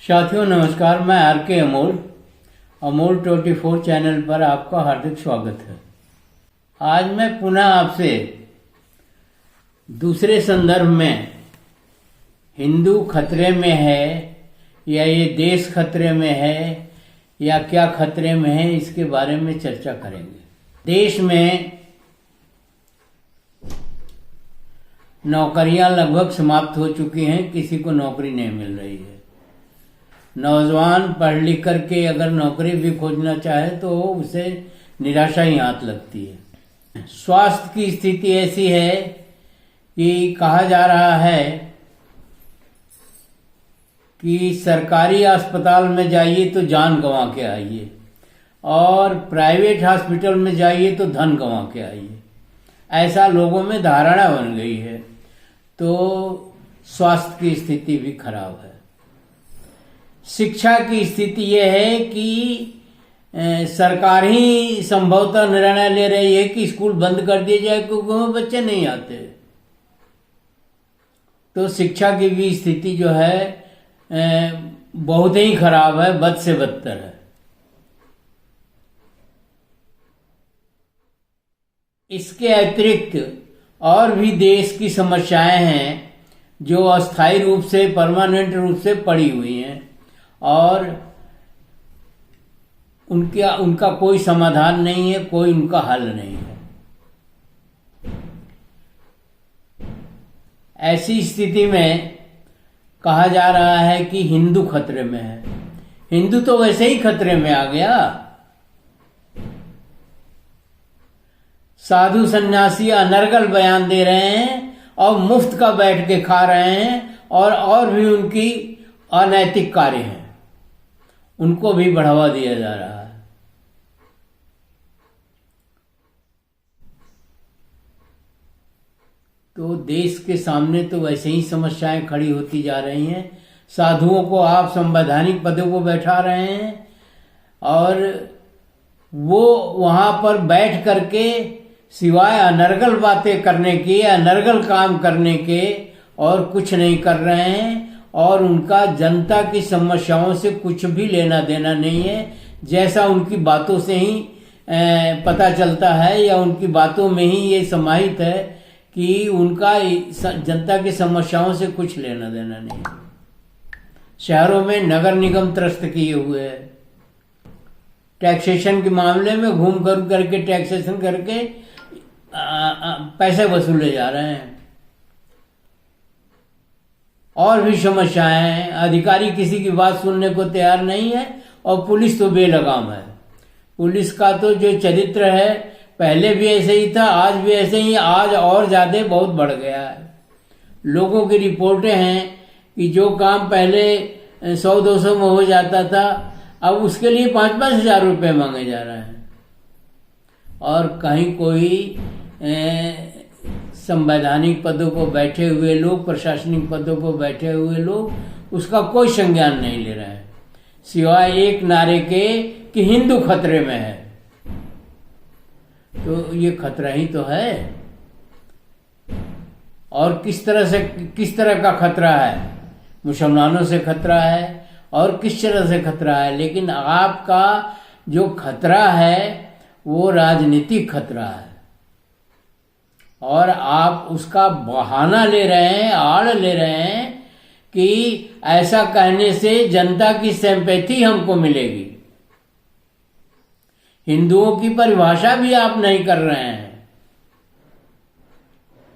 साथियों नमस्कार। मैं आर के अमोल 24 चैनल पर आपका हार्दिक स्वागत है। आज मैं पुनः आपसे दूसरे संदर्भ में हिंदू खतरे में है या ये देश खतरे में है या क्या खतरे में है, इसके बारे में चर्चा करेंगे। देश में नौकरियां लगभग समाप्त हो चुकी हैं, किसी को नौकरी नहीं मिल रही है। नौजवान पढ़ लिख करके अगर नौकरी भी खोजना चाहे तो उसे निराशा ही हाथ लगती है। स्वास्थ्य की स्थिति ऐसी है कि कहा जा रहा है कि सरकारी अस्पताल में जाइए तो जान गंवा के आइए और प्राइवेट हॉस्पिटल में जाइए तो धन गंवा के आइए, ऐसा लोगों में धारणा बन गई है। तो स्वास्थ्य की स्थिति भी खराब है। शिक्षा की स्थिति यह है कि सरकार ही संभवतः निर्णय ले रही है कि स्कूल बंद कर दिए जाए क्योंकि वहां बच्चे नहीं आते। तो शिक्षा की भी स्थिति जो है बहुत ही खराब है, बद से बदतर है। इसके अतिरिक्त और भी देश की समस्याएं हैं जो अस्थायी रूप से, परमानेंट रूप से पड़ी हुई हैं और उनका कोई समाधान नहीं है, कोई उनका हल नहीं है। ऐसी स्थिति में कहा जा रहा है कि हिंदू खतरे में है। हिंदू तो वैसे ही खतरे में आ गया। साधु सन्यासी अनर्गल बयान दे रहे हैं और मुफ्त का बैठ के खा रहे हैं और भी उनकी अनैतिक कार्य हैं, उनको भी बढ़ावा दिया जा रहा है। तो देश के सामने तो वैसे ही समस्याएं खड़ी होती जा रही हैं। साधुओं को आप संवैधानिक पदों को बैठा रहे हैं और वो वहां पर बैठ करके सिवाय अनर्गल बातें करने के, अनर्गल काम करने के और कुछ नहीं कर रहे हैं और उनका जनता की समस्याओं से कुछ भी लेना देना नहीं है। जैसा उनकी बातों से ही पता चलता है या उनकी बातों में ही ये समाहित है कि उनका जनता की समस्याओं से कुछ लेना देना नहीं है। शहरों में नगर निगम त्रस्त किए हुए हैं। टैक्सेशन के मामले में घूम कर करके टैक्सेशन करके पैसे वसूले जा रहे हैं। और भी समस्याएं हैं। अधिकारी किसी की बात सुनने को तैयार नहीं है और पुलिस तो बेलगाम है। पुलिस का तो जो चरित्र है पहले भी ऐसे ही था, आज भी ऐसे ही, आज और ज्यादा बहुत बढ़ गया है। लोगों की रिपोर्टें हैं कि जो काम पहले 100-200 में हो जाता था अब उसके लिए 5-5 हजार रुपये मांगे जा रहे हैं। और कहीं कोई संवैधानिक पदों पर बैठे हुए लोग, प्रशासनिक पदों पर बैठे हुए लोग उसका कोई संज्ञान नहीं ले रहे हैं, सिवाय एक नारे के कि हिंदू खतरे में है। तो ये खतरा ही तो है। और किस तरह का खतरा है? मुसलमानों से खतरा है और किस तरह से खतरा है। लेकिन आपका जो खतरा है वो राजनीतिक खतरा है और आप उसका बहाना ले रहे हैं, आड़ ले रहे हैं कि ऐसा कहने से जनता की सिंपैथी हमको मिलेगी। हिंदुओं की परिभाषा भी आप नहीं कर रहे हैं।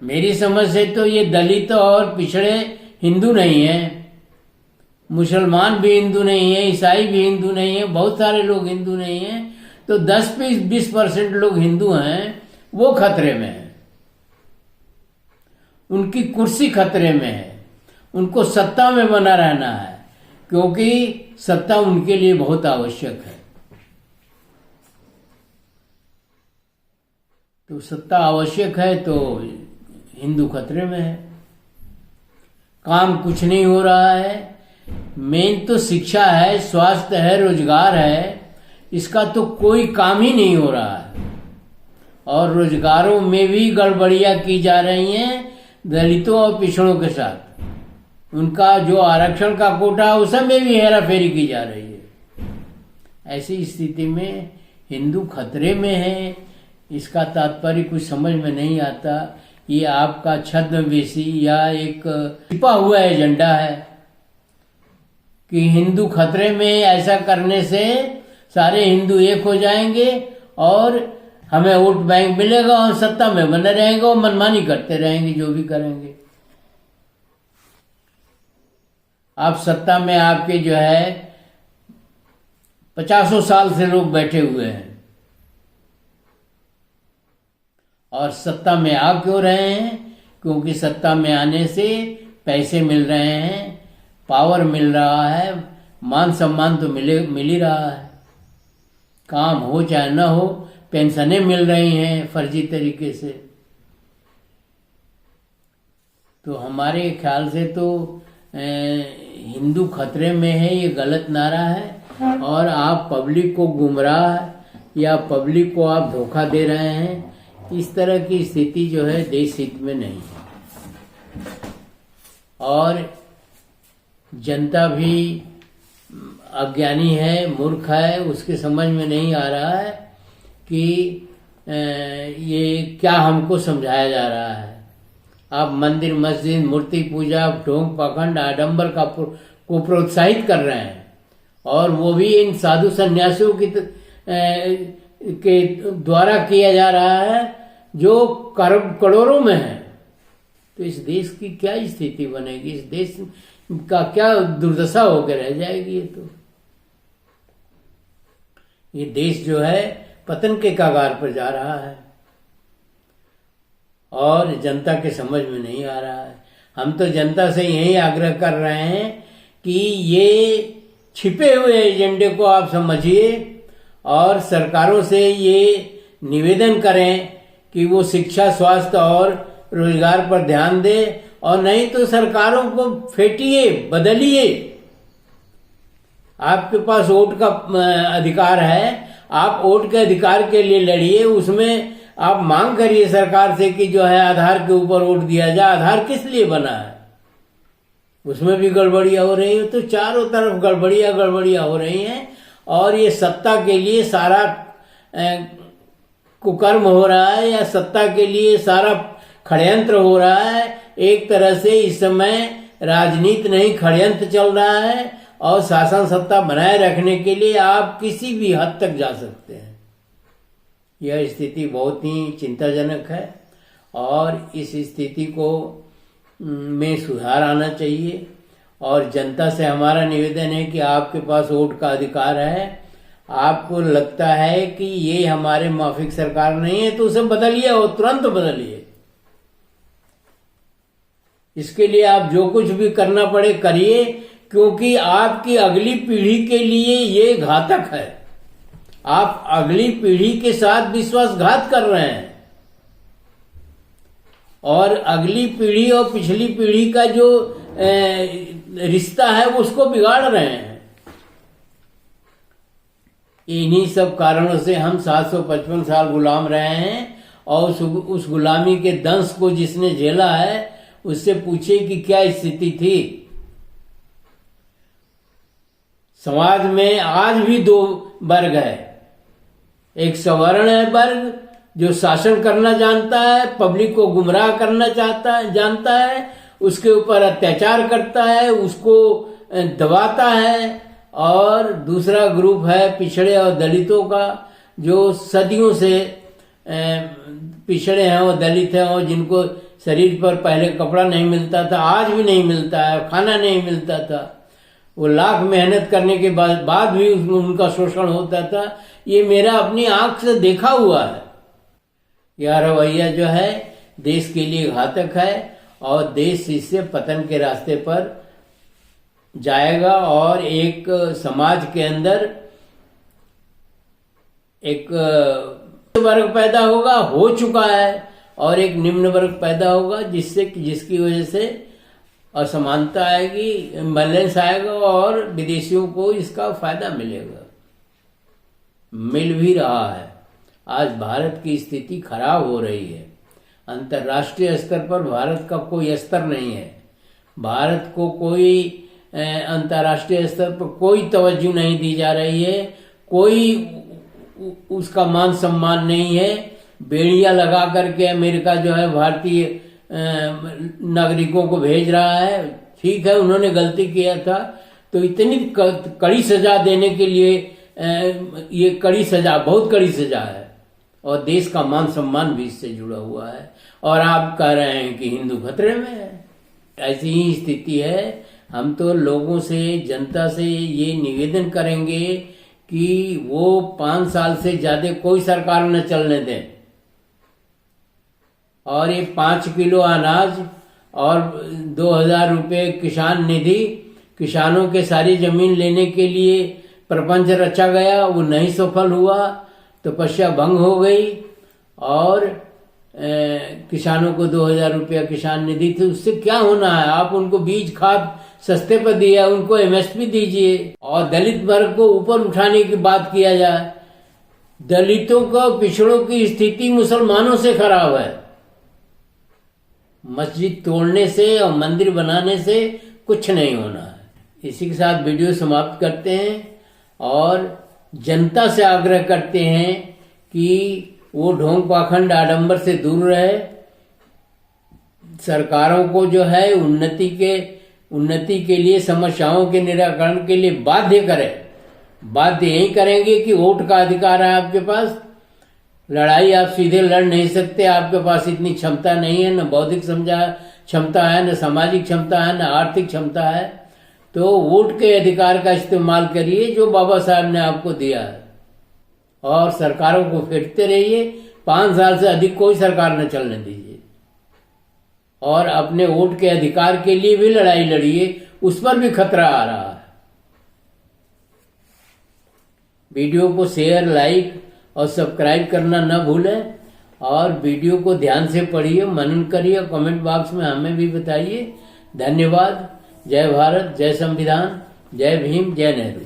मेरी समझ से तो ये दलित और पिछड़े हिंदू नहीं है, मुसलमान भी हिंदू नहीं है, ईसाई भी हिंदू नहीं है, बहुत सारे लोग हिंदू नहीं है। तो 10-20% लोग हिंदू हैं, वो खतरे में है। उनकी कुर्सी खतरे में है। उनको सत्ता में बना रहना है क्योंकि सत्ता उनके लिए बहुत आवश्यक है। तो सत्ता आवश्यक है तो हिंदू खतरे में है। काम कुछ नहीं हो रहा है। मेन तो शिक्षा है, स्वास्थ्य है, रोजगार है, इसका तो कोई काम ही नहीं हो रहा है। और रोजगारों में भी गड़बड़ियां की जा रही हैं दलितों और पिछड़ों के साथ। उनका जो आरक्षण का कोटा है उस में भी हेरा फेरी की जा रही है। ऐसी स्थिति में हिंदू खतरे में है, इसका तात्पर्य कुछ समझ में नहीं आता। ये आपका छद्मवेशी या एक छिपा हुआ एजेंडा है कि हिंदू खतरे में, ऐसा करने से सारे हिंदू एक हो जाएंगे और हमें वोट बैंक मिलेगा और सत्ता में बने रहेंगे और मनमानी करते रहेंगे जो भी करेंगे। आप सत्ता में आपके जो है 50 साल से लोग बैठे हुए हैं और सत्ता में आ क्यों रहे हैं? क्योंकि सत्ता में आने से पैसे मिल रहे हैं, पावर मिल रहा है, मान सम्मान तो मिल ही रहा है, काम हो चाहे न हो, पेंशनें मिल रही हैं फर्जी तरीके से। तो हमारे ख्याल से तो हिंदू खतरे में है, ये गलत नारा है और आप पब्लिक को गुमराह या पब्लिक को आप धोखा दे रहे हैं। इस तरह की स्थिति जो है देश हित में नहीं है और जनता भी अज्ञानी है, मूर्ख है, उसके समझ में नहीं आ रहा है कि ये क्या हमको समझाया जा रहा है। आप मंदिर, मस्जिद, मूर्ति पूजा, ढोंग, पाखंड, आडंबर को प्रोत्साहित कर रहे हैं और वो भी इन साधु सन्यासियों के द्वारा किया जा रहा है जो करोड़ों में है। तो इस देश की क्या स्थिति बनेगी? इस देश का क्या दुर्दशा होकर रह जाएगी? ये देश जो है पतन के कगार पर जा रहा है और जनता के समझ में नहीं आ रहा है। हम तो जनता से यही आग्रह कर रहे हैं कि ये छिपे हुए एजेंडे को आप समझिए और सरकारों से ये निवेदन करें कि वो शिक्षा, स्वास्थ्य और रोजगार पर ध्यान दे और नहीं तो सरकारों को फेंटिए, बदलिए। आपके पास वोट का अधिकार है, आप वोट के अधिकार के लिए लड़िए। उसमें आप मांग करिए सरकार से कि जो है आधार के ऊपर वोट दिया जाए। आधार किस लिए बना है? उसमें भी गड़बड़ियां हो रही है। तो चारों तरफ गड़बड़ियां हो रही हैं और ये सत्ता के लिए सारा कुकर्म हो रहा है या सत्ता के लिए सारा षड्यंत्र हो रहा है। एक तरह से इस समय राजनीति नहीं, षड्यंत्र चल रहा है और शासन सत्ता बनाए रखने के लिए आप किसी भी हद तक जा सकते हैं। यह स्थिति बहुत ही चिंताजनक है और इस स्थिति को में सुधार आना चाहिए और जनता से हमारा निवेदन है कि आपके पास वोट का अधिकार है। आपको लगता है कि ये हमारे माफिक सरकार नहीं है तो उसे बदलिए और तुरंत बदलिए। इसके लिए आप जो कुछ भी करना पड़े करिए, क्योंकि आपकी अगली पीढ़ी के लिए ये घातक है। आप अगली पीढ़ी के साथ विश्वासघात कर रहे हैं और अगली पीढ़ी और पिछली पीढ़ी का जो रिश्ता है उसको बिगाड़ रहे हैं। इन्हीं सब कारणों से हम 755 साल गुलाम रहे हैं और उस गुलामी के दंश को जिसने झेला है उससे पूछे कि क्या स्थिति थी। समाज में आज भी दो वर्ग है। एक सवर्ण वर्ग जो शासन करना जानता है, पब्लिक को गुमराह करना जानता है, उसके ऊपर अत्याचार करता है, उसको दबाता है। और दूसरा ग्रुप है पिछड़े और दलितों का, जो सदियों से पिछड़े हैं और दलित हैं और जिनको शरीर पर पहले कपड़ा नहीं मिलता था, आज भी नहीं मिलता है, खाना नहीं मिलता था। वो लाख मेहनत करने के बाद भी उनका शोषण होता था। ये मेरा अपनी आंख से देखा हुआ है। यह रवैया जो है देश के लिए घातक है और देश इससे पतन के रास्ते पर जाएगा और एक समाज के अंदर एक वर्ग पैदा होगा, हो चुका है, और एक निम्न वर्ग पैदा होगा जिसकी वजह से असमानता आएगी, इम्बैलेंस आएगा और विदेशियों को इसका फायदा मिलेगा, मिल भी रहा है। आज भारत की स्थिति खराब हो रही है। अंतर्राष्ट्रीय स्तर पर भारत का कोई स्तर नहीं है। भारत को कोई अंतर्राष्ट्रीय स्तर पर कोई तवज्जो नहीं दी जा रही है, कोई उसका मान सम्मान नहीं है। बेड़ियां लगा करके अमेरिका जो है भारतीय नागरिकों को भेज रहा है। ठीक है, उन्होंने गलती किया था, तो इतनी कड़ी सजा देने के लिए ये कड़ी सजा, बहुत कड़ी सजा है, और देश का मान सम्मान भी इससे जुड़ा हुआ है। और आप कह रहे हैं कि हिंदू खतरे में है। ऐसी ही स्थिति है। हम तो लोगों से, जनता से ये निवेदन करेंगे कि वो 5 साल से ज्यादा कोई सरकार न चलने दें, और ये 5 किलो अनाज और 2000 रुपये किसान निधि, किसानों के सारी जमीन लेने के लिए प्रपंच रचा गया, वो नहीं सफल हुआ, तपस्या भंग हो गई, और किसानों को 2000 रुपया किसान निधि थी। उससे क्या होना है? आप उनको बीज खाद सस्ते पर दिया, उनको एमएसपी दीजिए, और दलित वर्ग को ऊपर उठाने की बात किया जाए। दलितों का, पिछड़ों की स्थिति मुसलमानों से खराब है। मस्जिद तोड़ने से और मंदिर बनाने से कुछ नहीं होना है। इसी के साथ वीडियो समाप्त करते हैं और जनता से आग्रह करते हैं कि वो ढोंग पाखंड आडंबर से दूर रहे। सरकारों को जो है उन्नति के लिए, समस्याओं के निराकरण के लिए बाध्य करें। बाध्य यही करेंगे कि वोट का अधिकार है आपके पास, लड़ाई आप सीधे लड़ नहीं सकते, आपके पास इतनी क्षमता नहीं है, न बौद्धिक क्षमता है, न सामाजिक क्षमता है, न आर्थिक क्षमता है। तो वोट के अधिकार का इस्तेमाल करिए जो बाबा साहब ने आपको दिया है, और सरकारों को फेंकते रहिए। 5 साल से अधिक कोई सरकार न चलने दीजिए, और अपने वोट के अधिकार के लिए भी लड़ाई लड़िए, उस पर भी खतरा आ रहा है। वीडियो को शेयर, लाइक और सब्सक्राइब करना न भूलें, और वीडियो को ध्यान से पढ़िए, मनन करिए, कमेंट बॉक्स में हमें भी बताइए। धन्यवाद। जय भारत, जय संविधान, जय भीम, जय नेहरू।